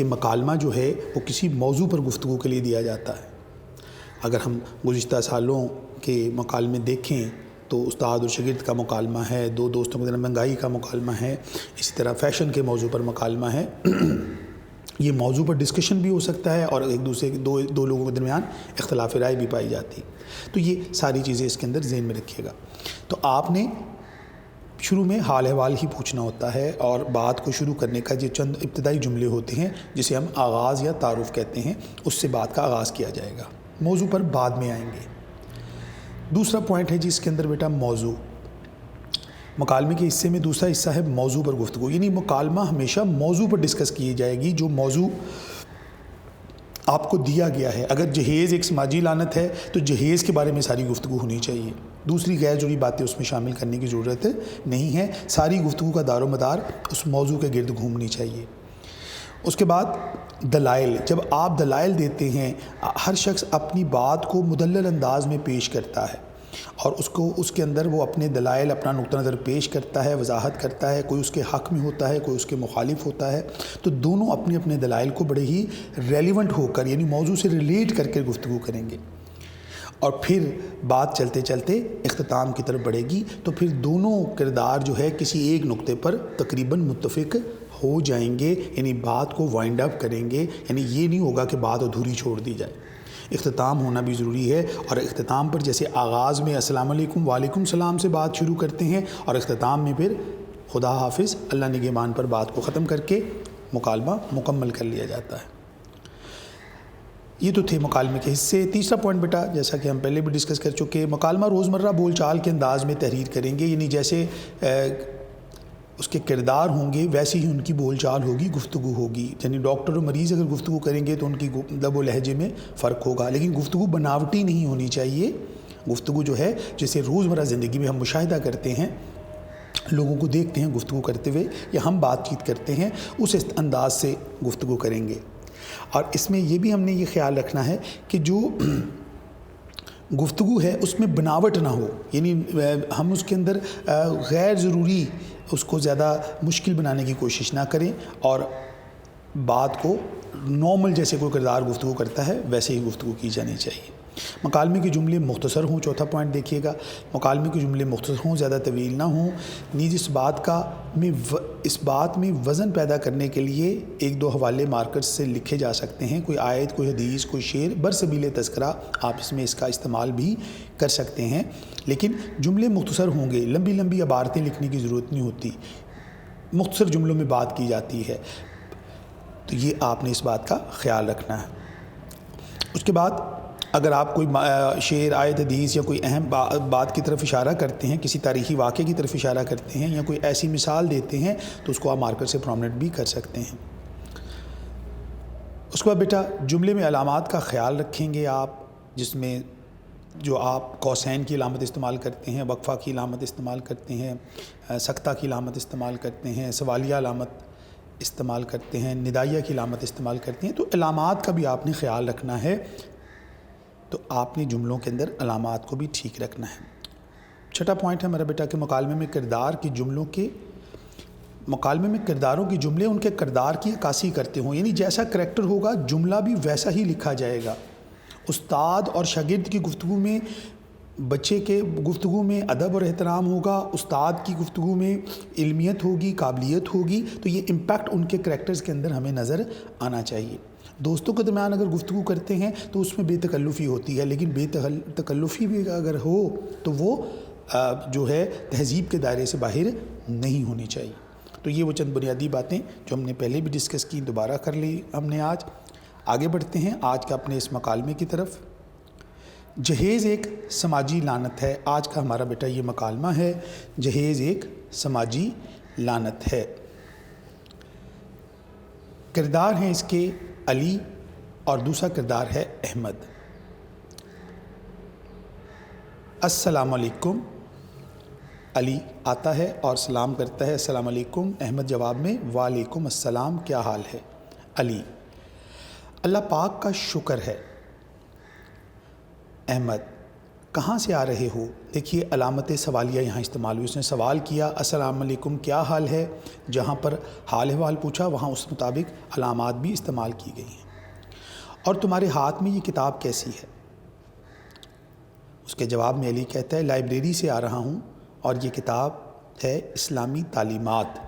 کہ مکالمہ جو ہے وہ کسی موضوع پر گفتگو کے لیے دیا جاتا ہے۔ اگر ہم گزشتہ سالوں کے مکالمے دیکھیں تو استاد اور شاگرد کا مکالمہ ہے، دو دوستوں کے درمیان مہنگائی کا مکالمہ ہے، اسی طرح فیشن کے موضوع پر مکالمہ ہے۔ یہ موضوع پر ڈسکشن بھی ہو سکتا ہے اور ایک دوسرے دو لوگوں کے درمیان اختلاف رائے بھی پائی جاتی، تو یہ ساری چیزیں اس کے اندر ذہن میں رکھیے گا۔ تو آپ نے شروع میں حال احوال ہی پوچھنا ہوتا ہے، اور بات کو شروع کرنے کا جو چند ابتدائی جملے ہوتے ہیں جسے ہم آغاز یا تعارف کہتے ہیں، اس سے بات کا آغاز کیا جائے گا۔ موضوع پر بعد میں آئیں گے۔ دوسرا پوائنٹ ہے جس کے اندر بیٹا موضوع، مکالمے کے حصے میں دوسرا حصہ ہے موضوع پر گفتگو، یعنی مکالمہ ہمیشہ موضوع پر ڈسکس کی جائے گی جو موضوع آپ کو دیا گیا ہے۔ اگر جہیز ایک سماجی لعنت ہے تو جہیز کے بارے میں ساری گفتگو ہونی چاہیے، دوسری غیر ضروری باتیں اس میں شامل کرنے کی ضرورت نہیں ہے، ساری گفتگو کا دار و مدار اس موضوع کے گرد گھومنی چاہیے۔ اس کے بعد دلائل، جب آپ دلائل دیتے ہیں، ہر شخص اپنی بات کو مدلل انداز میں پیش کرتا ہے اور اس کے اندر وہ اپنے دلائل، اپنا نقطہ نظر پیش کرتا ہے، وضاحت کرتا ہے، کوئی اس کے حق میں ہوتا ہے، کوئی اس کے مخالف ہوتا ہے، تو دونوں اپنے اپنے دلائل کو بڑے ہی ریلیونٹ ہو کر، یعنی موضوع سے ریلیٹ کر کے گفتگو کریں گے، اور پھر بات چلتے چلتے اختتام کی طرف بڑھے گی، تو پھر دونوں کردار جو ہے کسی ایک نقطے پر تقریباً متفق ہو جائیں گے، یعنی بات کو وائنڈ اپ کریں گے، یعنی یہ نہیں ہوگا کہ بات ادھوری چھوڑ دی جائے، اختتام ہونا بھی ضروری ہے۔ اور اختتام پر جیسے آغاز میں السلام علیکم وعلیکم السلام سے بات شروع کرتے ہیں، اور اختتام میں پھر خدا حافظ اللہ نگہبان پر بات کو ختم کر کے مکالمہ مکمل کر لیا جاتا ہے۔ یہ تو تھے مکالمے کے حصے۔ تیسرا پوائنٹ بیٹا، جیسا کہ ہم پہلے بھی ڈسکس کر چکے، مکالمہ روزمرہ بول چال کے انداز میں تحریر کریں گے، یعنی جیسے اس کے کردار ہوں گے ویسی ہی ان کی بول چال ہوگی، گفتگو ہوگی، یعنی ڈاکٹر اور مریض اگر گفتگو کریں گے تو ان کی لب و لہجے میں فرق ہوگا، لیکن گفتگو بناوٹی نہیں ہونی چاہیے۔ گفتگو جو ہے جیسے روزمرہ زندگی میں ہم مشاہدہ کرتے ہیں، لوگوں کو دیکھتے ہیں گفتگو کرتے ہوئے یا ہم بات چیت کرتے ہیں، اس انداز سے گفتگو کریں گے۔ اور اس میں یہ بھی ہم نے یہ خیال رکھنا ہے کہ جو گفتگو ہے اس میں بناوٹ نہ ہو، یعنی ہم اس کے اندر غیر ضروری اس کو زیادہ مشکل بنانے کی کوشش نہ کریں، اور بات کو نارمل جیسے کوئی کردار گفتگو کرتا ہے ویسے ہی گفتگو کی جانی چاہیے۔ مکالمے کے جملے مختصر ہوں، چوتھا پوائنٹ دیکھیے گا، مکالمے کے جملے مختصر ہوں، زیادہ طویل نہ ہوں، نیز اس بات میں وزن پیدا کرنے کے لیے ایک دو حوالے مارکرز سے لکھے جا سکتے ہیں، کوئی آیت، کوئی حدیث، کوئی شعر، برسبیل تذکرہ آپ اس کا استعمال بھی کر سکتے ہیں، لیکن جملے مختصر ہوں گے، لمبی لمبی عبارتیں لکھنے کی ضرورت نہیں ہوتی، مختصر جملوں میں بات کی جاتی ہے، تو یہ آپ نے اس بات کا خیال رکھنا ہے۔ اس کے بعد اگر آپ کوئی شعر، آیت، حدیث یا کوئی اہم بات کی طرف اشارہ کرتے ہیں، کسی تاریخی واقعے کی طرف اشارہ کرتے ہیں یا کوئی ایسی مثال دیتے ہیں تو اس کو آپ مارکر سے پرومنٹ بھی کر سکتے ہیں۔ اس کے بعد بیٹا جملے میں علامات کا خیال رکھیں گے آپ، جس میں جو آپ قوسین کی علامت استعمال کرتے ہیں، وقفہ کی علامت استعمال کرتے ہیں، سکتہ کی علامت استعمال کرتے ہیں، سوالیہ علامت استعمال کرتے ہیں، ندائیہ کی علامت استعمال کرتے ہیں، تو علامات کا بھی آپ نے خیال رکھنا ہے، تو آپ نے جملوں کے اندر علامات کو بھی ٹھیک رکھنا ہے۔ چھٹا پوائنٹ ہے ہمارا بیٹا کہ مکالمے میں کرداروں کے جملے ان کے کردار کی عکاسی کرتے ہوں، یعنی جیسا کریکٹر ہوگا جملہ بھی ویسا ہی لکھا جائے گا۔ استاد اور شاگرد کی گفتگو میں، بچے کے گفتگو میں ادب اور احترام ہوگا، استاد کی گفتگو میں علمیت ہوگی، قابلیت ہوگی، تو یہ امپیکٹ ان کے کریکٹرز کے اندر ہمیں نظر آنا چاہیے۔ دوستوں کے درمیان اگر گفتگو کرتے ہیں تو اس میں بے تکلفی ہوتی ہے، لیکن بے تکلفی بھی اگر ہو تو وہ جو ہے تہذیب کے دائرے سے باہر نہیں ہونی چاہیے۔ تو یہ وہ چند بنیادی باتیں جو ہم نے پہلے بھی ڈسکس کی، دوبارہ کر لی ہم نے آج۔ آگے بڑھتے ہیں آج کا اپنے اس مکالمے کی طرف۔ جہیز ایک سماجی لعنت ہے، آج کا ہمارا بیٹا یہ مکالمہ ہے، جہیز ایک سماجی لعنت ہے۔ کردار ہیں اس کے علی اور دوسرا کردار ہے احمد۔ السلام علیکم، علی آتا ہے اور سلام کرتا ہے السلام علیکم، احمد جواب میں وعلیکم السلام، کیا حال ہے؟ علی: اللہ پاک کا شکر ہے۔ احمد: کہاں سے آ رہے ہو؟ دیکھیے علامت سوالیہ یہاں استعمال ہوئی. اس نے سوال کیا السلام علیکم کیا حال ہے، جہاں پر حال احوال پوچھا وہاں اس مطابق علامات بھی استعمال کی گئی ہیں. اور تمہارے ہاتھ میں یہ کتاب کیسی ہے؟ اس کے جواب میں علی کہتا ہے لائبریری سے آ رہا ہوں اور یہ کتاب ہے اسلامی تعلیمات.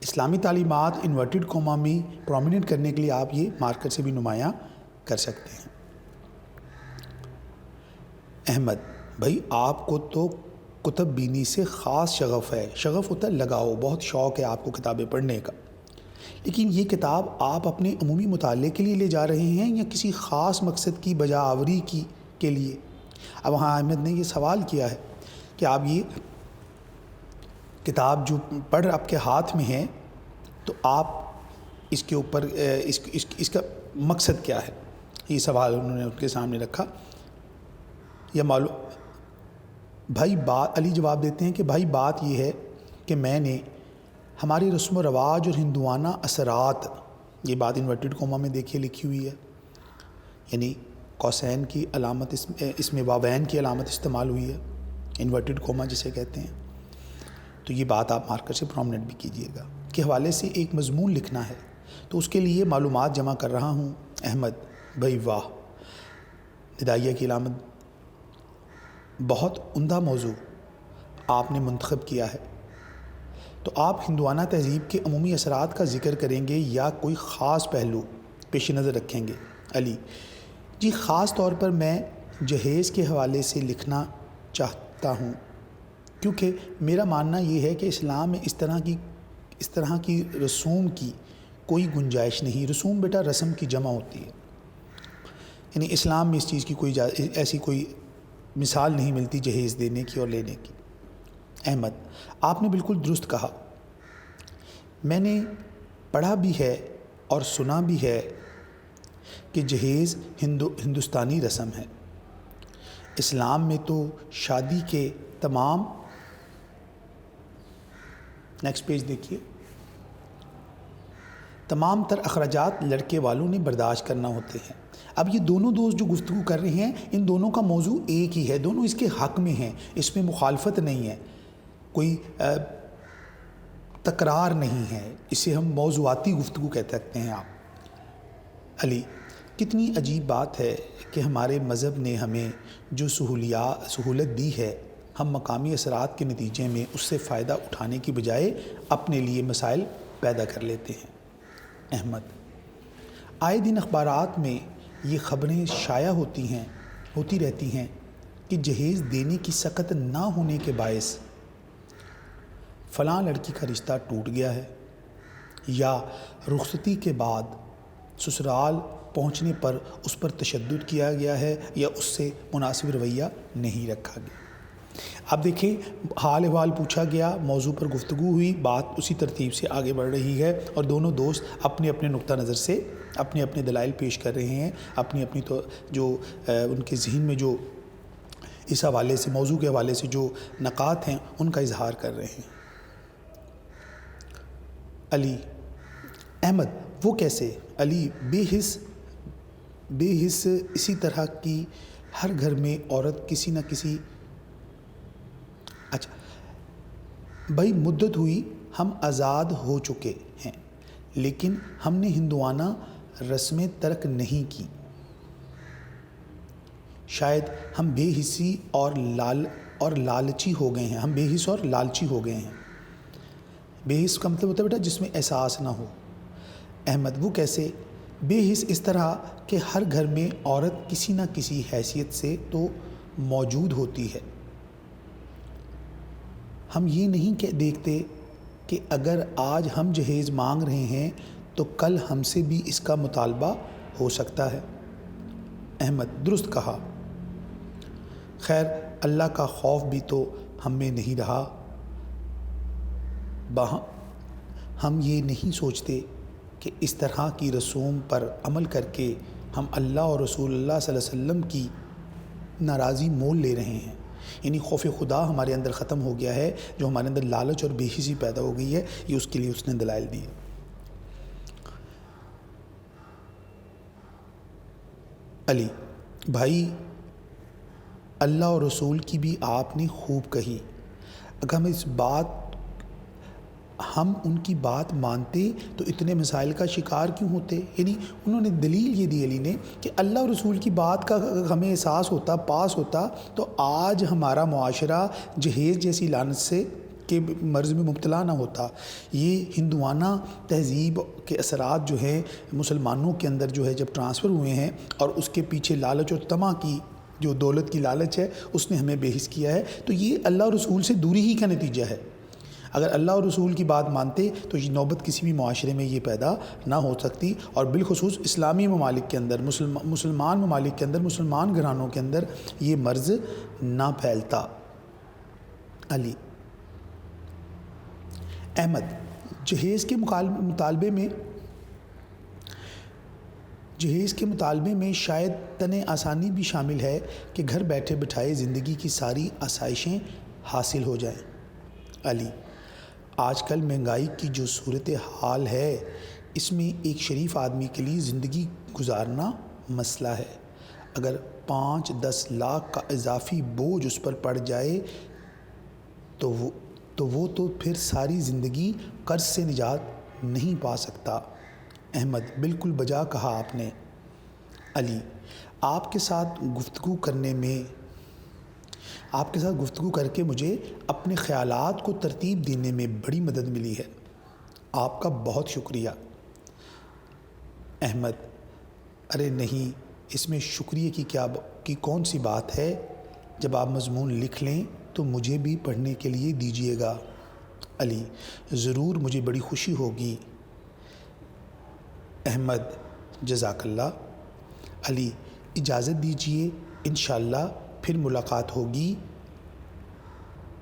اسلامی تعلیمات انورٹڈ کوما میں پرومیننٹ کرنے کے لیے آپ یہ مارکر سے بھی نمایاں کر سکتے ہیں. احمد بھائی آپ کو تو کتب بینی سے خاص شغف ہے. شغف ہوتا ہے لگاؤ، بہت شوق ہے آپ کو کتابیں پڑھنے کا، لیکن یہ کتاب آپ اپنے عمومی مطالعے کے لیے لے جا رہے ہیں یا کسی خاص مقصد کی بجا آوری کے لیے؟ اب وہاں احمد نے یہ سوال کیا ہے کہ آپ یہ کتاب جو پڑھ آپ کے ہاتھ میں ہے تو آپ اس کے اوپر اس کا مقصد کیا ہے؟ یہ سوال انہوں نے ان کے سامنے رکھا. یا معلوم بھائی بات علی جواب دیتے ہیں کہ بھائی بات یہ ہے کہ میں نے ہماری رسم و رواج اور ہندوانہ اثرات، یہ بات انورٹڈ کوما میں دیکھیے لکھی ہوئی ہے، یعنی قوسین کی علامت اس میں واوین کی علامت استعمال ہوئی ہے، انورٹڈ کوما جسے کہتے ہیں. تو یہ بات آپ مارکر سے پرومننٹ بھی کیجئے گا کہ حوالے سے ایک مضمون لکھنا ہے تو اس کے لیے معلومات جمع کر رہا ہوں. احمد بھائی واہ، ندائیہ کی علامت، بہت عمدہ موضوع آپ نے منتخب کیا ہے. تو آپ ہندوانہ تہذیب کے عمومی اثرات کا ذکر کریں گے یا کوئی خاص پہلو پیش نظر رکھیں گے؟ علی جی خاص طور پر میں جہیز کے حوالے سے لکھنا چاہتا ہوں کیونکہ میرا ماننا یہ ہے کہ اسلام میں اس طرح کی رسوم کی کوئی گنجائش نہیں. رسوم بیٹا رسم کی جمع ہوتی ہے، یعنی اسلام میں اس چیز کی کوئی ایسی کوئی مثال نہیں ملتی جہیز دینے کی اور لینے کی. احمد آپ نے بالکل درست کہا، میں نے پڑھا بھی ہے اور سنا بھی ہے کہ جہیز ہندوستانی رسم ہے. اسلام میں تو شادی کے تمام نیکسٹ پیج دیکھیے تمام تر اخراجات لڑکے والوں نے برداشت کرنا ہوتے ہیں. اب یہ دونوں دوست جو گفتگو کر رہے ہیں ان دونوں کا موضوع ایک ہی ہے، دونوں اس کے حق میں ہیں، اس میں مخالفت نہیں ہے، کوئی تکرار نہیں ہے، اسے ہم موضوعاتی گفتگو کہہ سکتے ہیں. آپ علی کتنی عجیب بات ہے کہ ہمارے مذہب نے ہمیں جو سہولت دی ہے ہم مقامی اثرات کے نتیجے میں اس سے فائدہ اٹھانے کی بجائے اپنے لیے مسائل پیدا کر لیتے ہیں. احمد آئے دن اخبارات میں یہ خبریں شائع ہوتی رہتی ہیں کہ جہیز دینے کی سخت نہ ہونے کے باعث فلاں لڑکی کا رشتہ ٹوٹ گیا ہے، یا رخصتی کے بعد سسرال پہنچنے پر اس پر تشدد کیا گیا ہے یا اس سے مناسب رویہ نہیں رکھا گیا. اب دیکھیں حال احوال پوچھا گیا، موضوع پر گفتگو ہوئی، بات اسی ترتیب سے آگے بڑھ رہی ہے اور دونوں دوست اپنے اپنے نقطہ نظر سے اپنے اپنے دلائل پیش کر رہے ہیں، اپنی تو جو ان کے ذہن میں جو اس حوالے سے موضوع کے حوالے سے جو نکات ہیں ان کا اظہار کر رہے ہیں. علی احمد وہ کیسے؟ علی بے حس اسی طرح کی ہر گھر میں عورت کسی نہ کسی اچھا بھائی مدت ہوئی ہم آزاد ہو چکے ہیں لیکن ہم نے ہندوانہ رسمیں ترک نہیں کی. شاید ہم بے حسی اور لالچی ہو گئے ہیں. ہم بے حس اور لالچی ہو گئے ہیں. بے حس کا مطلب ہوتا ہے بیٹا جس میں احساس نہ ہو. احمد وہ کیسے؟ بے حس اس طرح کہ ہر گھر میں عورت کسی نہ کسی حیثیت سے تو موجود ہوتی ہے. ہم یہ نہیں دیکھتے کہ اگر آج ہم جہیز مانگ رہے ہیں تو کل ہم سے بھی اس کا مطالبہ ہو سکتا ہے. احمد درست کہا. خیر اللہ کا خوف بھی تو ہم میں نہیں رہا. ہم یہ نہیں سوچتے کہ اس طرح کی رسوم پر عمل کر کے ہم اللہ اور رسول اللہ صلی اللہ علیہ وسلم کی ناراضی مول لے رہے ہیں. یعنی خوف خدا ہمارے اندر ختم ہو گیا ہے، جو ہمارے اندر لالچ اور بے حسی پیدا ہو گئی ہے، یہ اس کے لیے اس نے دلائل دی. علی بھائی اللہ اور رسول کی بھی آپ نے خوب کہی۔ اگر ہم ان کی بات مانتے تو اتنے مسائل کا شکار کیوں ہوتے؟ یعنی انہوں نے دلیل یہ دی علی نے کہ اللہ اور رسول کی بات کا اگر ہمیں احساس ہوتا، پاس ہوتا، تو آج ہمارا معاشرہ جہیز جیسی لعنت سے کے مرض میں مبتلا نہ ہوتا۔ یہ ہندوانہ تہذیب کے اثرات جو ہے مسلمانوں کے اندر جو ہے جب ٹرانسفر ہوئے ہیں، اور اس کے پیچھے لالچ اور طمع کی جو دولت کی لالچ ہے اس نے ہمیں بے حس کیا ہے، تو یہ اللہ اور رسول سے دوری ہی کا نتیجہ ہے۔ اگر اللہ اور رسول کی بات مانتے تو یہ نوبت کسی بھی معاشرے میں یہ پیدا نہ ہو سکتی، اور بالخصوص اسلامی ممالک کے اندر، مسلمان ممالک کے اندر، مسلمان گھرانوں کے اندر یہ مرض نہ پھیلتا۔ علی احمد، جہیز کے مطالبے میں شاید تن آسانی بھی شامل ہے کہ گھر بیٹھے بٹھائے زندگی کی ساری آسائشیں حاصل ہو جائیں۔ علی، آج کل مہنگائی کی جو صورتحال ہے، اس میں ایک شریف آدمی کے لیے زندگی گزارنا مسئلہ ہے۔ اگر 5-10 لاکھ کا اضافی بوجھ اس پر پڑ جائے تو وہ تو پھر ساری زندگی قرض سے نجات نہیں پا سکتا۔ احمد، بالکل بجا کہا آپ نے۔ علی، آپ کے ساتھ گفتگو کر کے مجھے اپنے خیالات کو ترتیب دینے میں بڑی مدد ملی ہے، آپ کا بہت شکریہ۔ احمد، ارے نہیں، اس میں شکریہ کی کون سی بات ہے؟ جب آپ مضمون لکھ لیں تو مجھے بھی پڑھنے کے لیے دیجیے گا۔ علی، ضرور، مجھے بڑی خوشی ہوگی۔ احمد، جزاک اللہ۔ علی، اجازت دیجیے، انشاءاللہ پھر ملاقات ہوگی۔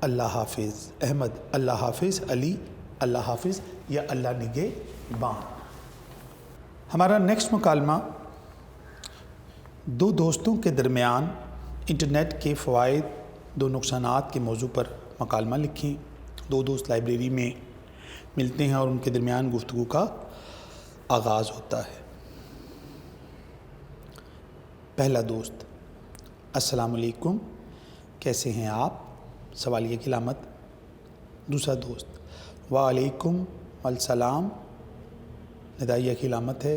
اللہ حافظ۔ احمد، اللہ حافظ۔ علی، اللہ حافظ یا اللہ نگہبان۔ ہمارا نیکسٹ مکالمہ دو دوستوں کے درمیان انٹرنیٹ کے فوائد دو نقصانات کے موضوع پر مکالمہ لکھیں۔ دو دوست لائبریری میں ملتے ہیں اور ان کے درمیان گفتگو کا آغاز ہوتا ہے۔ پہلا دوست، السلام علیکم، کیسے ہیں آپ؟ سوالیہ کی علامت۔ دوسرا دوست، وعلیکم السلام، ندائیہ کی علامت ہے،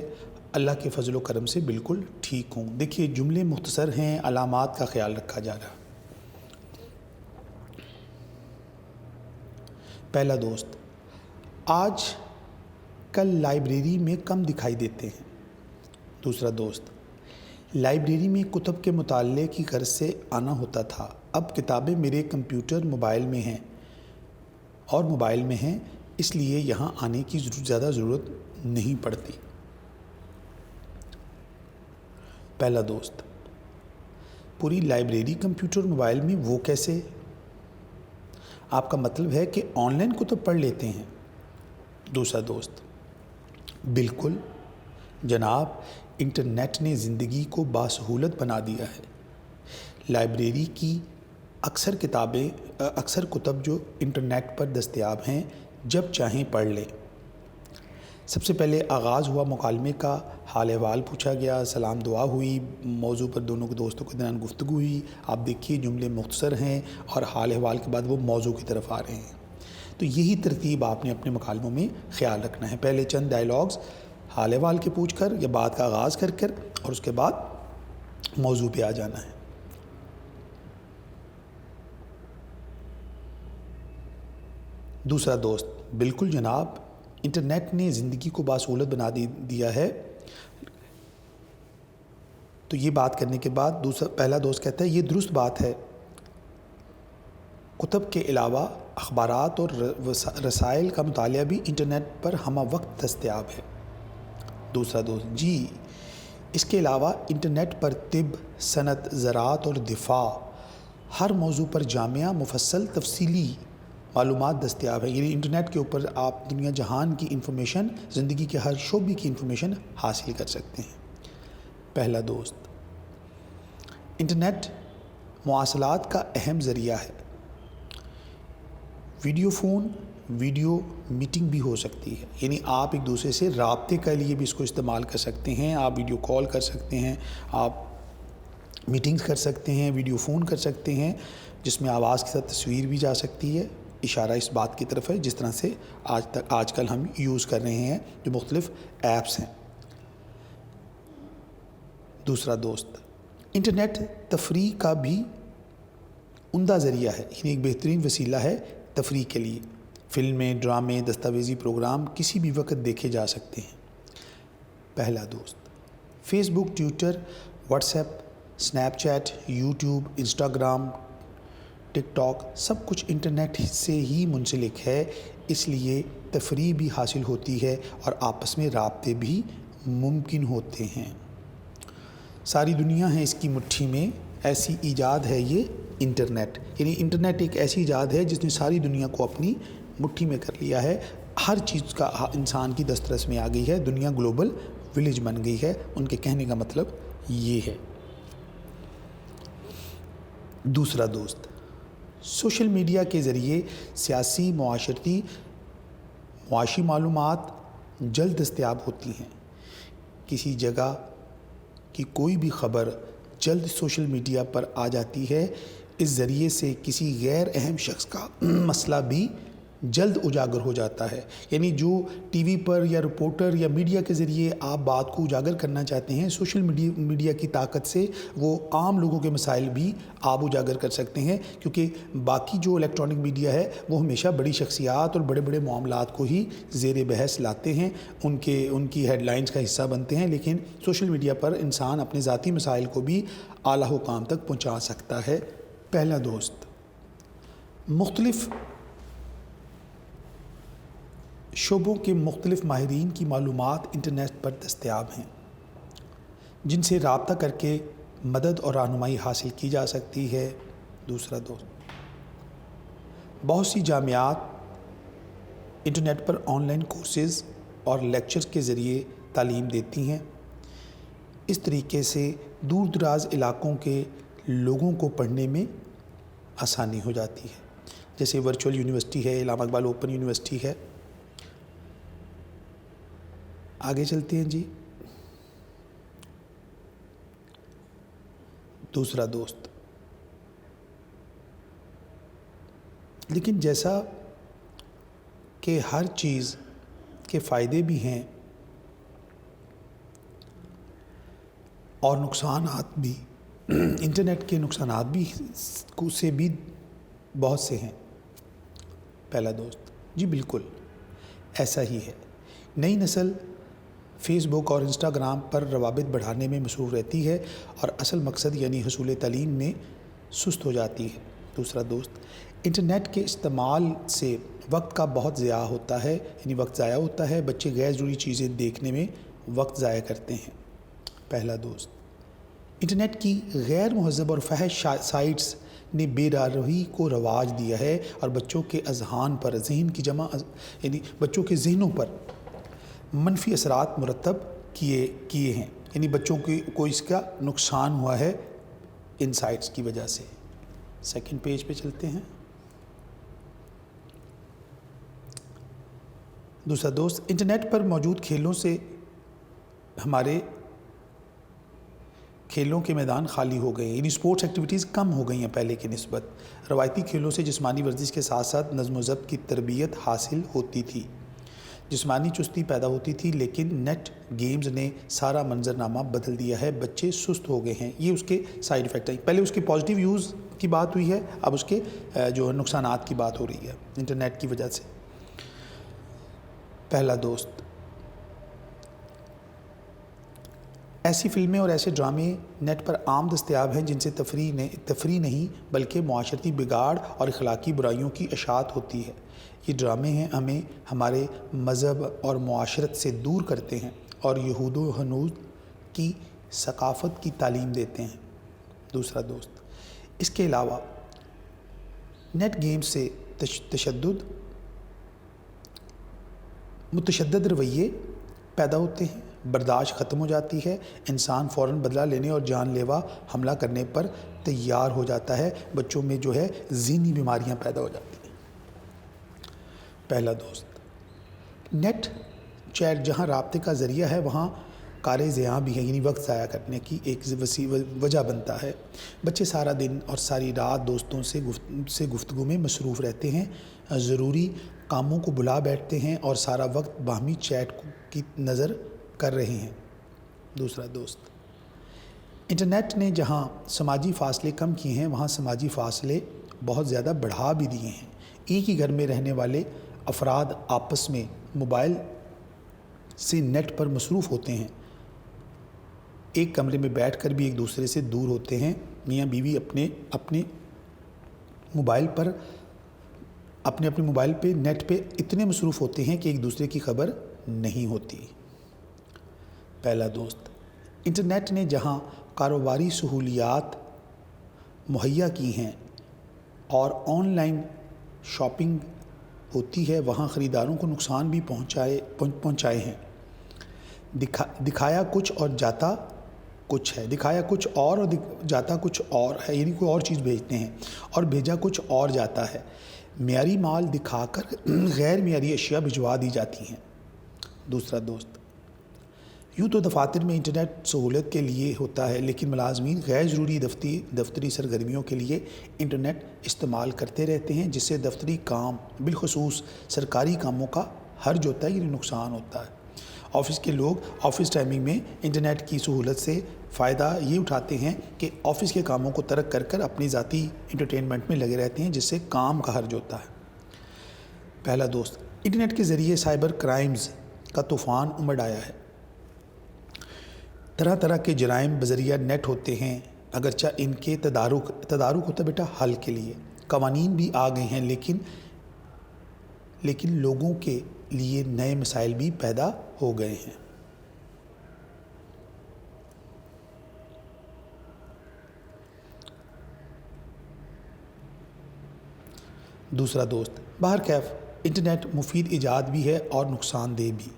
اللہ کے فضل و کرم سے بالکل ٹھیک ہوں۔ دیکھیے جملے مختصر ہیں، علامات کا خیال رکھا جا رہا۔ پہلا دوست، آج کل لائبریری میں کم دکھائی دیتے ہیں۔ دوسرا دوست، لائبریری میں کتب کے مطالعے کی غرض سے آنا ہوتا تھا، اب کتابیں میرے کمپیوٹر موبائل میں ہیں، اس لیے یہاں آنے کی زیادہ ضرورت نہیں پڑتی۔ پہلا دوست، پوری لائبریری کمپیوٹر موبائل میں، وہ کیسے؟ آپ کا مطلب ہے کہ آن لائن کتب پڑھ لیتے ہیں؟ دوسرا دوست، بالکل جناب، انٹرنیٹ نے زندگی کو باسہولت بنا دیا ہے۔ لائبریری کی اکثر کتب جو انٹرنیٹ پر دستیاب ہیں، جب چاہیں پڑھ لیں۔ سب سے پہلے آغاز ہوا مکالمے کا، حال احوال پوچھا گیا، سلام دعا ہوئی، موضوع پر دونوں دوستوں کے درمیان گفتگو ہوئی۔ آپ دیکھیے جملے مختصر ہیں اور حال احوال کے بعد وہ موضوع کی طرف آ رہے ہیں۔ تو یہی ترتیب آپ نے اپنے مکالموں میں خیال رکھنا ہے، پہلے چند ڈائلاگز حال احوال کے پوچھ کر یا بات کا آغاز کر اور اس کے بعد موضوع پہ آ جانا ہے۔ دوسرا دوست، بالکل جناب، انٹرنیٹ نے زندگی کو باسہولت بنا دیا ہے۔ تو یہ بات کرنے کے بعد پہلا دوست کہتا ہے، یہ درست بات ہے، کتب کے علاوہ اخبارات اور رسائل کا مطالعہ بھی انٹرنیٹ پر ہمہ وقت دستیاب ہے۔ دوسرا دوست، جی، اس کے علاوہ انٹرنیٹ پر طب، صنعت، زراعت اور دفاع، ہر موضوع پر جامع مفصل تفصیلی معلومات دستیاب ہیں۔ یعنی انٹرنیٹ کے اوپر آپ دنیا جہان کی انفارمیشن، زندگی کے ہر شعبے کی انفارمیشن حاصل کر سکتے ہیں۔ پہلا دوست، انٹرنیٹ مواصلات کا اہم ذریعہ ہے، ویڈیو فون، ویڈیو میٹنگ بھی ہو سکتی ہے، یعنی آپ ایک دوسرے سے رابطے کے لیے بھی اس کو استعمال کر سکتے ہیں، آپ ویڈیو کال کر سکتے ہیں، آپ میٹنگز کر سکتے ہیں، ویڈیو فون کر سکتے ہیں، جس میں آواز کے ساتھ تصویر بھی جا سکتی ہے۔ اشارہ اس بات کی طرف ہے جس طرح سے آج کل ہم یوز کر رہے ہیں جو مختلف ایپس ہیں۔ دوسرا دوست، انٹرنیٹ تفریح کا بھی عمدہ ذریعہ ہے، یعنی ایک بہترین وسیلہ ہے تفریح کے لیے۔ فلمیں، ڈرامے، دستاویزی پروگرام کسی بھی وقت دیکھے جا سکتے ہیں۔ پہلا دوست، Facebook, Twitter, WhatsApp, Snapchat, YouTube, Instagram, TikTok, سب کچھ انٹرنیٹ سے ہی منسلک ہے، اس لیے تفریح بھی حاصل ہوتی ہے اور آپس میں رابطے بھی ممکن ہوتے ہیں۔ ساری دنیا ہے اس کی مٹھی میں، ایسی ایجاد ہے یہ انٹرنیٹ، یعنی انٹرنیٹ ایک ایسی ایجاد ہے جس نے ساری دنیا کو اپنی مٹھی میں کر لیا ہے۔ ہر چیز کا انسان کی دسترس میں آ گئی ہے، دنیا گلوبل ولیج بن گئی ہے۔ ان کے کہنے کا مطلب یہ ہے۔ دوسرا دوست، سوشل میڈیا کے ذریعے سیاسی، معاشی معلومات جلد دستیاب ہوتی ہیں۔ کسی جگہ کی کوئی بھی خبر جلد سوشل میڈیا پر آ جاتی ہے۔ اس ذریعے سے کسی غیر اہم شخص کا مسئلہ بھی جلد اجاگر ہو جاتا ہے، یعنی جو ٹی وی پر یا رپورٹر یا میڈیا کے ذریعے آپ بات کو اجاگر کرنا چاہتے ہیں، سوشل میڈیا کی طاقت سے وہ عام لوگوں کے مسائل بھی آپ اجاگر کر سکتے ہیں، کیونکہ باقی جو الیکٹرانک میڈیا ہے وہ ہمیشہ بڑی شخصیات اور بڑے بڑے معاملات کو ہی زیر بحث لاتے ہیں، ان کی ہیڈ لائنز کا حصہ بنتے ہیں، لیکن سوشل میڈیا پر انسان اپنے ذاتی مسائل کو بھی اعلیٰ حکام تک پہنچا سکتا ہے۔ پہلا دوست، مختلف شعبوں کے مختلف ماہرین کی معلومات انٹرنیٹ پر دستیاب ہیں، جن سے رابطہ کر کے مدد اور رہنمائی حاصل کی جا سکتی ہے۔ دوسرا دوست، بہت سی جامعات انٹرنیٹ پر آن لائن کورسز اور لیکچرز کے ذریعے تعلیم دیتی ہیں۔ اس طریقے سے دور دراز علاقوں کے لوگوں کو پڑھنے میں آسانی ہو جاتی ہے، جیسے ورچوئل یونیورسٹی ہے، علامہ اقبال اوپن یونیورسٹی ہے۔ آگے چلتے ہیں جی۔ دوسرا دوست، لیکن جیسا کہ ہر چیز کے فائدے بھی ہیں اور نقصانات بھی، انٹرنیٹ کے نقصانات بھی سے بھی بہت سے ہیں۔ پہلا دوست، جی بالکل ایسا ہی ہے۔ نئی نسل فیس بک اور انسٹاگرام پر روابط بڑھانے میں مصروف رہتی ہے اور اصل مقصد یعنی حصول تعلیم میں سست ہو جاتی ہے۔ دوسرا دوست، انٹرنیٹ کے استعمال سے وقت کا بہت ضیاع ہوتا ہے، یعنی وقت ضائع ہوتا ہے، بچے غیر ضروری چیزیں دیکھنے میں وقت ضائع کرتے ہیں۔ پہلا دوست، انٹرنیٹ کی غیر مہذب اور فحش سائٹس نے بے راہی کو رواج دیا ہے اور بچوں کے اذہان پر یعنی بچوں کے ذہنوں پر منفی اثرات مرتب کیے ہیں، یعنی بچوں کو اس کا نقصان ہوا ہے ان سائٹس کی وجہ سے۔ سیکنڈ پیج پہ چلتے ہیں۔ دوسرا دوست، انٹرنیٹ پر موجود کھیلوں سے ہمارے کھیلوں کے میدان خالی ہو گئے ہیں، یعنی سپورٹس ایکٹیویٹیز کم ہو گئی ہیں پہلے کی نسبت۔ روایتی کھیلوں سے جسمانی ورزش کے ساتھ ساتھ نظم و ضبط کی تربیت حاصل ہوتی تھی، جسمانی چستی پیدا ہوتی تھی، لیکن نیٹ گیمز نے سارا منظرنامہ بدل دیا ہے، بچے سست ہو گئے ہیں۔ یہ اس کے سائیڈ ایفیکٹ ہیں۔ پہلے اس کے پازیٹیو یوز کی بات ہوئی ہے، اب اس کے جو نقصانات کی بات ہو رہی ہے انٹرنیٹ کی وجہ سے۔ پہلا دوست، ایسی فلمیں اور ایسے ڈرامے نیٹ پر عام دستیاب ہیں جن سے تفریح نہیں بلکہ معاشرتی بگاڑ اور اخلاقی برائیوں کی اشاعت ہوتی ہے۔ یہ ڈرامے ہمیں ہمارے مذہب اور معاشرت سے دور کرتے ہیں اور یہود و ہنود کی ثقافت کی تعلیم دیتے ہیں۔ دوسرا دوست، اس کے علاوہ نیٹ گیمز سے متشدد رویے پیدا ہوتے ہیں، برداشت ختم ہو جاتی ہے، انسان فوراً بدلہ لینے اور جان لیوا حملہ کرنے پر تیار ہو جاتا ہے، بچوں میں جو ہے ذہنی بیماریاں پیدا ہو جاتی ہیں۔ پہلا دوست، نیٹ چیٹ جہاں رابطے کا ذریعہ ہے وہاں کار ضیاع بھی ہے، یعنی وقت ضائع کرنے کی ایک وسیع وجہ بنتا ہے۔ بچے سارا دن اور ساری رات دوستوں سے گفتگو میں مصروف رہتے ہیں، ضروری کاموں کو بھلا بیٹھتے ہیں اور سارا وقت باہمی چیٹ کی نظر کر رہے ہیں۔ دوسرا دوست، انٹرنیٹ نے جہاں سماجی فاصلے کم کیے ہیں وہاں سماجی فاصلے بہت زیادہ بڑھا بھی دیے ہیں۔ ایک ہی گھر میں رہنے والے افراد آپس میں موبائل سے نیٹ پر مصروف ہوتے ہیں، ایک کمرے میں بیٹھ کر بھی ایک دوسرے سے دور ہوتے ہیں۔ میاں بیوی اپنے موبائل پہ نیٹ پہ اتنے مصروف ہوتے ہیں کہ ایک دوسرے کی خبر نہیں ہوتی۔ پہلا دوست، انٹرنیٹ نے جہاں کاروباری سہولیات مہیا کی ہیں اور آن لائن شاپنگ ہوتی ہے وہاں خریداروں کو نقصان بھی پہنچائے ہیں۔ دکھایا کچھ اور جاتا کچھ ہے، دکھایا کچھ اور جاتا کچھ اور ہے، یعنی کوئی اور چیز بھیجتے ہیں اور بھیجا کچھ اور جاتا ہے۔ معیاری مال دکھا کر غیر معیاری اشیاء بھجوا دی جاتی ہیں۔ دوسرا دوست، یوں تو دفاتر میں انٹرنیٹ سہولت کے لیے ہوتا ہے، لیکن ملازمین غیر ضروری دفتری سرگرمیوں کے لیے انٹرنیٹ استعمال کرتے رہتے ہیں، جس سے دفتری کام بالخصوص سرکاری کاموں کا حرج ہوتا ہے، یعنی نقصان ہوتا ہے۔ آفس کے لوگ آفس ٹائمنگ میں انٹرنیٹ کی سہولت سے فائدہ یہ اٹھاتے ہیں کہ آفس کے کاموں کو ترک کر اپنی ذاتی انٹرٹینمنٹ میں لگے رہتے ہیں، جس سے کام کا حرج ہوتا ہے۔ پہلا دوست، انٹرنیٹ کے ذریعے سائبر کرائمز کا طوفان امڑ آیا ہے۔ طرح طرح کے جرائم بذریعہ نیٹ ہوتے ہیں، اگرچہ ان کے تدارک ہوتا ہے بیٹا حل کے لیے۔ قوانین بھی آ گئے ہیں لیکن لوگوں کے لیے نئے مسائل بھی پیدا ہو گئے ہیں۔ دوسرا دوست، بہرکیف انٹرنیٹ مفید ایجاد بھی ہے اور نقصان دہ بھی۔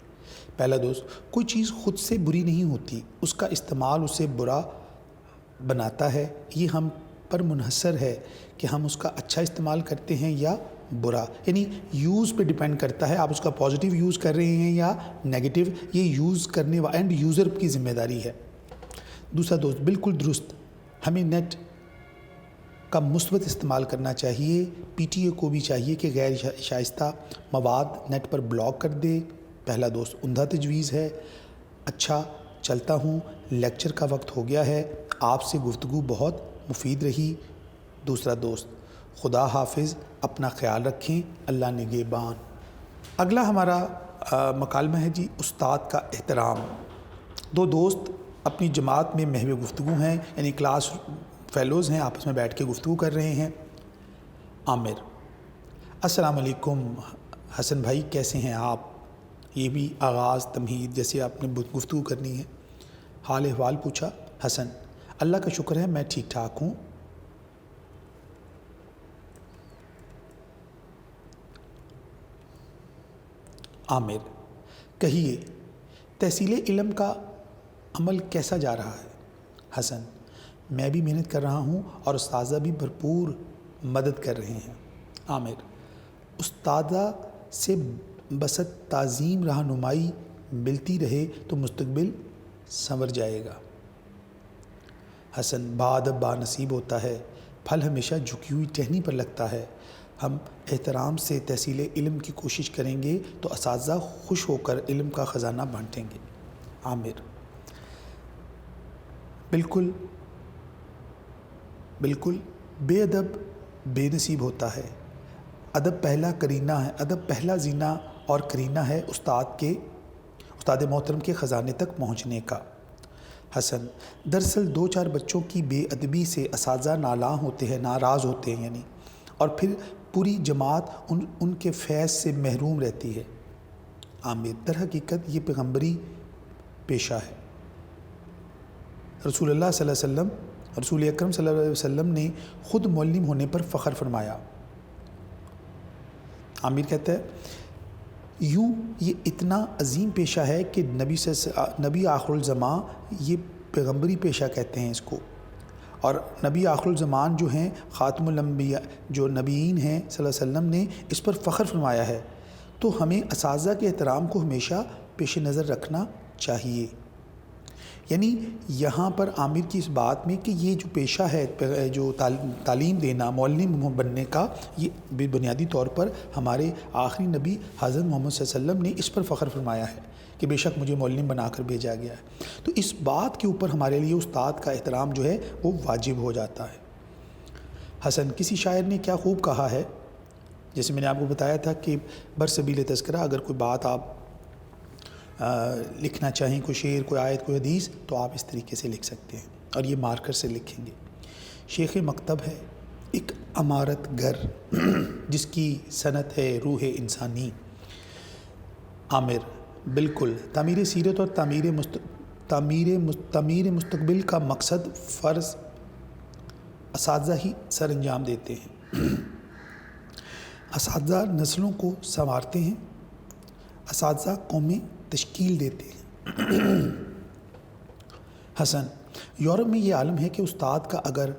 پہلا دوست، کوئی چیز خود سے بری نہیں ہوتی، اس کا استعمال اسے برا بناتا ہے۔ یہ ہم پر منحصر ہے کہ ہم اس کا اچھا استعمال کرتے ہیں یا برا، یعنی یوز پہ ڈیپینڈ کرتا ہے، آپ اس کا پازیٹیو یوز کر رہے ہیں یا نیگیٹو، یہ یوز کرنے اینڈ یوزر کی ذمہ داری ہے۔ دوسرا دوست، بالکل درست، ہمیں نیٹ کا مثبت استعمال کرنا چاہیے۔ پی ٹی اے کو بھی چاہیے کہ غیر شائستہ مواد نیٹ پر بلاک کر دے۔ پہلا دوست، عمدہ تجویز ہے۔ اچھا چلتا ہوں، لیکچر کا وقت ہو گیا ہے، آپ سے گفتگو بہت مفید رہی۔ دوسرا دوست، خدا حافظ، اپنا خیال رکھیں، اللہ نگہبان۔ اگلا ہمارا مکالمہ ہے جی، استاد کا احترام۔ دو دوست اپنی جماعت میں محو گفتگو ہیں، یعنی کلاس فیلوز ہیں، آپس میں بیٹھ کے گفتگو کر رہے ہیں۔ عامر: السلام علیکم حسن بھائی، کیسے ہیں آپ؟ یہ بھی آغاز تمہید جیسے آپ نے گفتگو کرنی ہے۔ حال احوال پوچھا حسن: اللہ کا شکر ہے میں ٹھیک ٹھاک ہوں۔ عامر: کہیے تحصیل علم کا عمل کیسا جا رہا ہے؟ حسن: میں بھی محنت کر رہا ہوں اور اساتذہ بھی بھرپور مدد کر رہے ہیں۔ عامر: استادہ سے بست تعظیم رہنمائی ملتی رہے تو مستقبل سنور جائے گا۔ حسن: باادب با نصیب ہوتا ہے، پھل ہمیشہ جھکی ہوئی ٹہنی پر لگتا ہے۔ ہم احترام سے تحصیل علم کی کوشش کریں گے تو اساتذہ خوش ہو کر علم کا خزانہ بانٹیں گے۔ عامر: بالکل بالکل، بے ادب بے نصیب ہوتا ہے۔ ادب پہلا زینہ اور کرینہ ہے استاد محترم کے خزانے تک پہنچنے کا۔ حسن: دراصل 2-4 بچوں کی بے ادبی سے اساتذہ ناراض ہوتے ہیں اور پھر پوری جماعت ان کے فیض سے محروم رہتی ہے۔ عامر: در حقیقت یہ پیغمبری پیشہ ہے۔ رسول اکرم صلی اللہ علیہ وسلم نے خود معلم ہونے پر فخر فرمایا۔ عامر کہتا ہے یوں یہ اتنا عظیم پیشہ ہے کہ نبی آخر الزمان یہ پیغمبری پیشہ کہتے ہیں اس کو، اور نبی آخر الزمان جو ہیں خاتم الانبیاء جو نبیین ہیں صلی اللہ علیہ وسلم نے اس پر فخر فرمایا ہے، تو ہمیں اساتذہ کے احترام کو ہمیشہ پیش نظر رکھنا چاہیے۔ یعنی یہاں پر عامر کی اس بات میں کہ یہ جو پیشہ ہے جو تعلیم دینا، معلم بننے کا، یہ بنیادی طور پر ہمارے آخری نبی حضرت محمد صلی اللہ علیہ وسلم نے اس پر فخر فرمایا ہے کہ بے شک مجھے معلم بنا کر بھیجا گیا ہے۔ تو اس بات کے اوپر ہمارے لیے استاد کا احترام جو ہے وہ واجب ہو جاتا ہے۔ حسن، کسی شاعر نے کیا خوب کہا ہے، جیسے میں نے آپ کو بتایا تھا کہ برسبیل تذکرہ اگر کوئی بات آپ لکھنا چاہیں، کوئی شعر، کوئی آیت، کوئی حدیث، تو آپ اس طریقے سے لکھ سکتے ہیں اور یہ مارکر سے لکھیں گے۔ شیخ مکتب ہے ایک عمارت گھر جس کی صنعت ہے روح انسانی۔ عامر، بالکل، تعمیر سیرت اور تعمیر مستقبل کا مقصد فرض اساتذہ ہی سر انجام دیتے ہیں۔ اساتذہ نسلوں کو سنوارتے ہیں، اساتذہ قومیں تشکیل دیتے ہیں۔ حسن، یورپ میں یہ عالم ہے کہ استاد اگر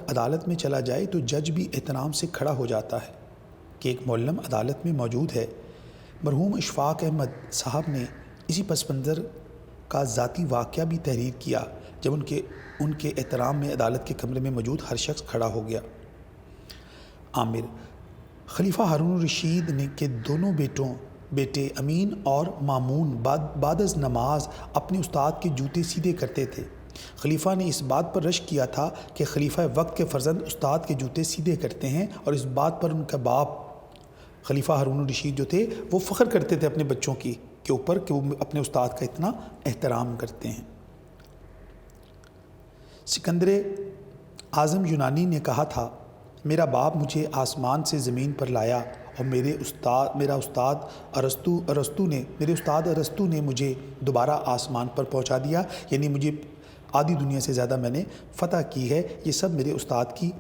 عدالت میں چلا جائے تو جج بھی احترام سے کھڑا ہو جاتا ہے کہ ایک معلم عدالت میں موجود ہے۔ مرحوم اشفاق احمد صاحب نے اسی پس منظر کا ذاتی واقعہ بھی تحریر کیا جب ان کے احترام میں عدالت کے کمرے میں موجود ہر شخص کھڑا ہو گیا۔ عامر، خلیفہ ہارون الرشید نے کے دونوں بیٹے امین اور مامون بعد از نماز اپنے استاد کے جوتے سیدھے کرتے تھے۔ خلیفہ نے اس بات پر رشک کیا تھا کہ خلیفہ وقت کے فرزند استاد کے جوتے سیدھے کرتے ہیں، اور اس بات پر ان کا باپ خلیفہ ہارون الرشید جو تھے وہ فخر کرتے تھے اپنے بچوں کے اوپر کہ وہ اپنے استاد کا اتنا احترام کرتے ہیں۔ سکندر اعظم یونانی نے کہا تھا، میرا باپ مجھے آسمان سے زمین پر لایا اور میرے استاد ارسطو نے مجھے دوبارہ آسمان پر پہنچا دیا، یعنی مجھے آدھی دنیا سے زیادہ میں نے فتح کی ہے، یہ سب میرے استاد کی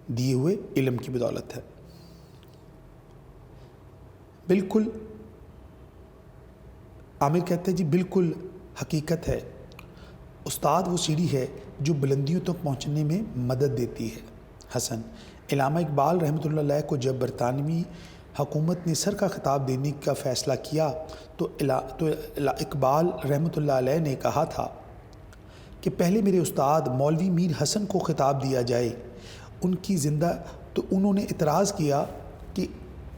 دیے ہوئے علم کی بدولت ہے۔ بالکل، عامر کہتے ہیں جی بالکل حقیقت ہے، استاد وہ سیڑھی ہے جو بلندیوں تک پہنچنے میں مدد دیتی ہے۔ حسن، علامہ اقبال رحمۃ اللہ علیہ کو جب برطانوی حکومت نے سر کا خطاب دینے کا فیصلہ کیا تو اقبال رحمۃ اللہ علیہ نے کہا تھا کہ پہلے میرے استاد مولوی میر حسن کو خطاب دیا جائے، تو انہوں نے اعتراض کیا کہ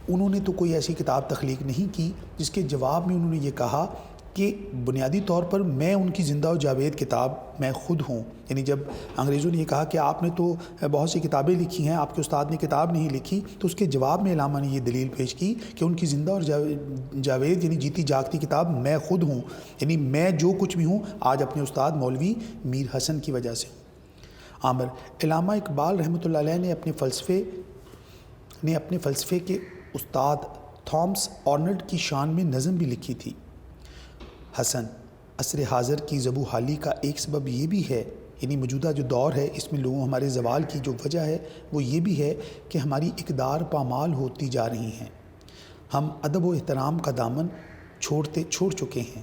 انہوں نے تو کوئی ایسی کتاب تخلیق نہیں کی، جس کے جواب میں انہوں نے یہ کہا کہ بنیادی طور پر میں ان کی زندہ و جاوید کتاب میں خود ہوں۔ یعنی جب انگریزوں نے یہ کہا کہ آپ نے تو بہت سی کتابیں لکھی ہیں، آپ کے استاد نے کتاب نہیں لکھی، تو اس کے جواب میں علامہ نے یہ دلیل پیش کی کہ ان کی زندہ اور جاوید یعنی جیتی جاگتی کتاب میں خود ہوں، یعنی میں جو کچھ بھی ہوں آج اپنے استاد مولوی میر حسن کی وجہ سے ہوں۔ عامر، علامہ اقبال رحمۃ اللہ علیہ نے اپنے فلسفے کے استاد تھامس آرنلڈ کی شان میں نظم بھی لکھی تھی۔ حسن، عصر حاضر کی زبوں حالی کا ایک سبب یہ بھی ہے، یعنی موجودہ جو دور ہے اس میں لوگوں ہمارے زوال کی جو وجہ ہے وہ یہ بھی ہے کہ ہماری اقدار پامال ہوتی جا رہی ہیں، ہم ادب و احترام کا دامن چھوڑ چکے ہیں،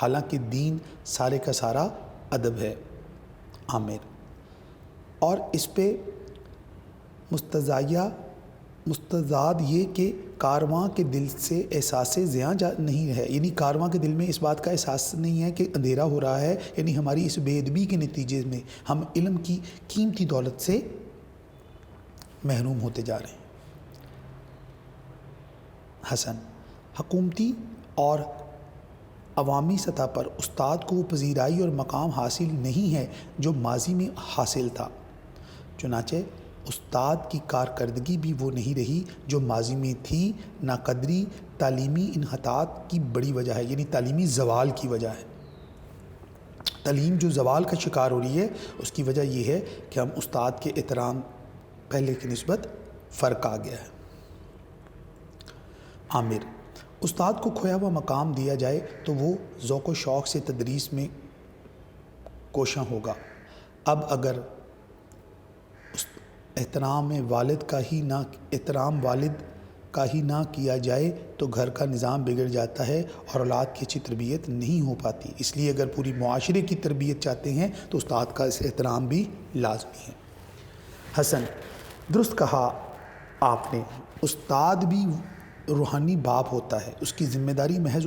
حالانکہ دین سارے کا سارا ادب ہے۔ عامر، اور اس پہ مستضاد یہ کہ کارواں کے دل سے احساس زیاں نہیں ہے، یعنی کارواں کے دل میں اس بات کا احساس نہیں ہے کہ اندھیرا ہو رہا ہے، یعنی ہماری اس بے ادبی کے نتیجے میں ہم علم کی قیمتی دولت سے محروم ہوتے جا رہے ہیں۔ حسن، حکومتی اور عوامی سطح پر استاد کو وہ پذیرائی اور مقام حاصل نہیں ہے جو ماضی میں حاصل تھا، چنانچہ استاد کی کارکردگی بھی وہ نہیں رہی جو ماضی میں تھی۔ ناقدری تعلیمی انحطاط کی بڑی وجہ ہے، یعنی تعلیمی زوال کی وجہ ہے۔ تعلیم جو زوال کا شکار ہو رہی ہے اس کی وجہ یہ ہے کہ ہم استاد کے احترام پہلے کی نسبت فرق آ گیا ہے۔ عامر، استاد کو کھویا ہوا مقام دیا جائے تو وہ ذوق و شوق سے تدریس میں کوشاں ہوگا۔ اب اگر احترام والد کا ہی نہ کیا جائے تو گھر کا نظام بگڑ جاتا ہے اور اولاد کی اچھی تربیت نہیں ہو پاتی، اس لیے اگر پوری معاشرے کی تربیت چاہتے ہیں تو استاد کا اس احترام بھی لازمی ہے۔ حسن، درست کہا آپ نے، استاد بھی روحانی باپ ہوتا ہے، اس کی ذمہ داری محض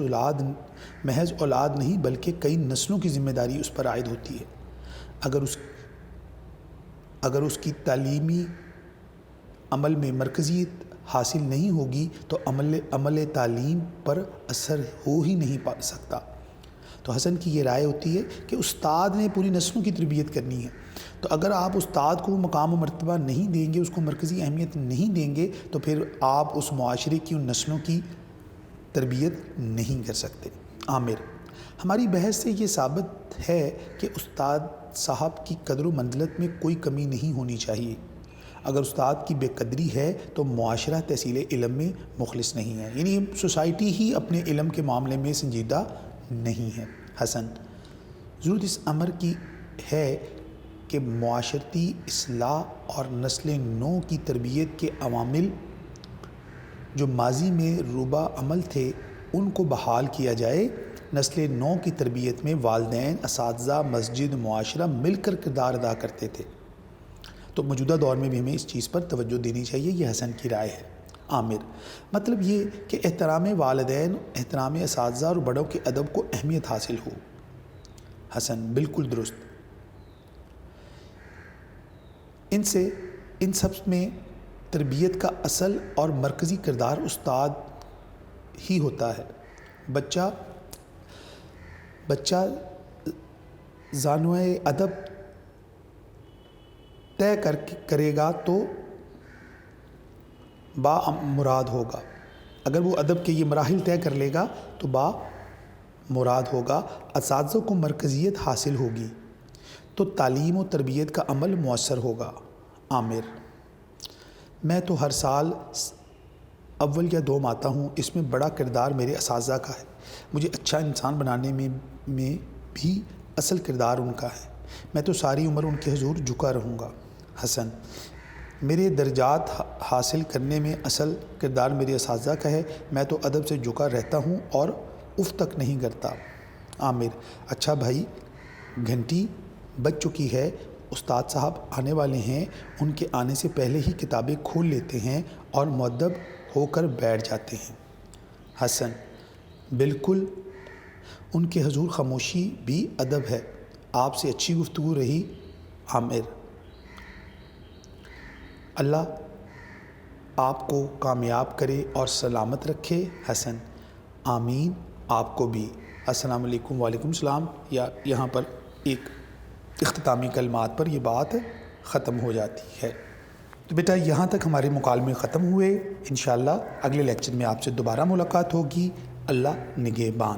اولاد نہیں بلکہ کئی نسلوں کی ذمہ داری اس پر عائد ہوتی ہے۔ اگر اس کی تعلیمی عمل میں مرکزیت حاصل نہیں ہوگی تو عمل تعلیم پر اثر ہو ہی نہیں پا سکتا۔ تو حسن کی یہ رائے ہوتی ہے کہ استاد نے پوری نسلوں کی تربیت کرنی ہے، تو اگر آپ استاد کو مقام و مرتبہ نہیں دیں گے، اس کو مرکزی اہمیت نہیں دیں گے، تو پھر آپ اس معاشرے کی ان نسلوں کی تربیت نہیں کر سکتے۔ عامر: ہماری بحث سے یہ ثابت ہے کہ استاد صاحب کی قدر و منزلت میں کوئی کمی نہیں ہونی چاہیے۔ اگر استاد کی بے قدری ہے تو معاشرہ تحصیل علم میں مخلص نہیں ہے، یعنی سوسائٹی ہی اپنے علم کے معاملے میں سنجیدہ نہیں ہے۔ حسن: ضرورت اس امر کی ہے کہ معاشرتی اصلاح اور نسل نو کی تربیت کے عوامل جو ماضی میں روبہ عمل تھے ان کو بحال کیا جائے۔ نسل نو کی تربیت میں والدین، اساتذہ، مسجد، معاشرہ مل کر کردار ادا کرتے تھے، تو موجودہ دور میں بھی ہمیں اس چیز پر توجہ دینی چاہیے۔ یہ حسن کی رائے ہے۔ عامر: مطلب یہ کہ احترام والدین، احترام اساتذہ اور بڑوں کے ادب کو اہمیت حاصل ہو۔ حسن: بالکل درست۔ ان سب میں تربیت کا اصل اور مرکزی کردار استاد ہی ہوتا ہے۔ بچہ زانوئے ادب طے کرے گا تو با مراد ہوگا، اگر وہ ادب کے یہ مراحل طے کر لے گا تو با مراد ہوگا۔ اساتذہ کو مرکزیت حاصل ہوگی تو تعلیم و تربیت کا عمل مؤثر ہوگا۔ عامر: میں تو ہر سال اول یا دوم آتا ہوں، اس میں بڑا کردار میرے اساتذہ کا ہے، مجھے اچھا انسان بنانے میں بھی اصل کردار ان کا ہے، میں تو ساری عمر ان کے حضور جھکا رہوں گا۔ حسن: میرے درجات حاصل کرنے میں اصل کردار میرے اساتذہ کا ہے، میں تو ادب سے جھکا رہتا ہوں اور اف تک نہیں کرتا۔ عامر: اچھا بھائی، گھنٹی بج چکی ہے، استاد صاحب آنے والے ہیں، ان کے آنے سے پہلے ہی کتابیں کھول لیتے ہیں اور مؤدب ہو کر بیٹھ جاتے ہیں۔ حسن: بالکل، ان کے حضور خاموشی بھی ادب ہے، آپ سے اچھی گفتگو رہی۔ عامر: اللہ آپ کو کامیاب کرے اور سلامت رکھے۔ حسن: آمین، آپ کو بھی۔ السلام علیکم۔ وعلیکم السلام۔ یہاں پر ایک اختتامی کلمات پر یہ بات ختم ہو جاتی ہے۔ تو بیٹا یہاں تک ہمارے مکالمے ختم ہوئے، انشاءاللہ اگلے لیکچر میں آپ سے دوبارہ ملاقات ہوگی۔ اللہ نگہبان۔